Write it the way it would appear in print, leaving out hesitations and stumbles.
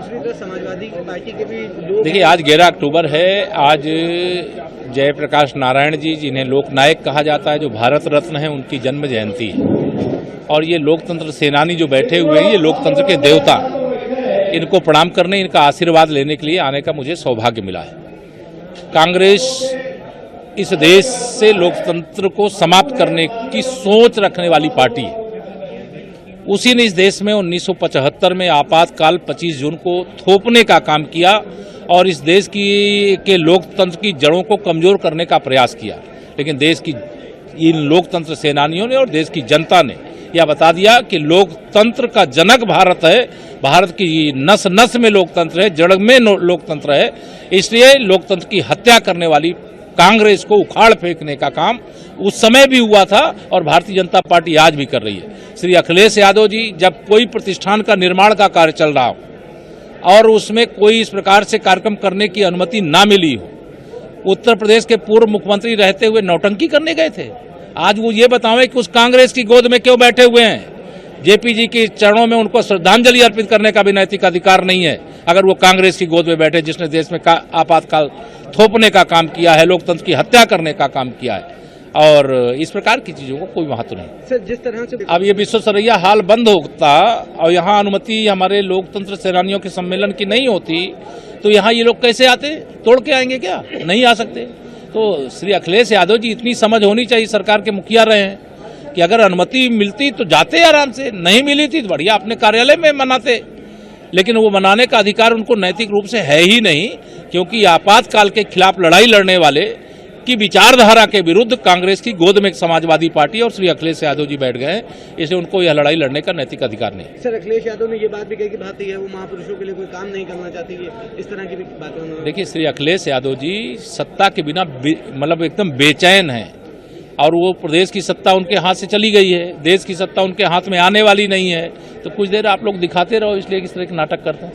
Samajwadi party के भी लोग देखिए, आज 11 अक्टूबर है। आज जयप्रकाश नारायण जी, जिन्हें लोकनायक कहा जाता है, जो भारत रत्न है, उनकी जन्म जयंती है। और ये लोकतंत्र सेनानी जो बैठे हुए हैं, ये लोकतंत्र के देवता, इनको प्रणाम करने, इनका आशीर्वाद लेने के लिए आने का मुझे सौभाग्य मिला है। कांग्रेस इस देश से लोकतंत्र को समाप्त करने की सोच रखने वाली पार्टी है। उसी ने इस देश में 1975 में आपातकाल 25 जून को थोपने का काम किया और इस देश के लोकतंत्र की जड़ों को कमजोर करने का प्रयास किया। लेकिन देश की इन लोकतंत्र सेनानियों ने और देश की जनता ने यह बता दिया कि लोकतंत्र का जनक भारत है, भारत की नस नस में लोकतंत्र है, जड़ में लोकतंत्र है। इसलिए लोकतंत्र की हत्या करने वाली कांग्रेस को उखाड़ फेंकने का काम उस समय भी हुआ था और भारतीय जनता पार्टी आज भी कर रही है। श्री अखिलेश यादव जी, जब कोई प्रतिष्ठान का निर्माण का कार्य चल रहा हो और उसमें कोई इस प्रकार से कार्यक्रम करने की अनुमति ना मिली हो, उत्तर प्रदेश के पूर्व मुख्यमंत्री रहते हुए नौटंकी करने गए थे। आज वो ये बतावें कि उस कांग्रेस की गोद में क्यों बैठे हुए हैं। जेपी जी के चरणों में उनको श्रद्धांजलि अर्पित करने का भी नैतिक अधिकार नहीं है अगर वो कांग्रेस की गोद में बैठे, जिसने देश में आपातकाल थोपने का काम किया है, लोकतंत्र की हत्या करने का काम किया है। और इस प्रकार की चीजों को कोई महत्व नहीं। सर, जिस तरह से अब ये विश्वेश्वरैया हाल बंद होता और यहाँ अनुमति हमारे लोकतंत्र सेनानियों के सम्मेलन की नहीं होती, तो यहाँ ये लोग कैसे आते? तोड़ के आएंगे क्या? नहीं आ सकते। तो श्री अखिलेश यादव जी, इतनी समझ होनी चाहिए, सरकार के मुखिया रहे हैं, कि अगर अनुमति मिलती तो जाते आराम से, नहीं मिली थी तो बढ़िया अपने कार्यालय में मनाते। लेकिन वो मनाने का अधिकार उनको नैतिक रूप से है ही नहीं, क्योंकि आपातकाल के खिलाफ लड़ाई लड़ने वाले की विचारधारा के विरुद्ध कांग्रेस की गोद में एक समाजवादी पार्टी और श्री अखिलेश यादव जी बैठ गए हैं, इसलिए उनको यह लड़ाई लड़ने का नैतिक अधिकार नहीं। सर, अखिलेश यादव ने ये बात भी कही कि भारत है वो महापुरुषों के लिए कोई काम नहीं करना चाहती है, इस तरह की भी बातें। देखिए, श्री अखिलेश यादव जी सत्ता के बिना मतलब एकदम बेचैन हैं और वो प्रदेश की सत्ता उनके हाथ से चली गई है, देश की सत्ता उनके हाथ में आने वाली नहीं है। तो कुछ देर आप लोग दिखाते रहो, इसलिए इस तरह के नाटक करते हैं।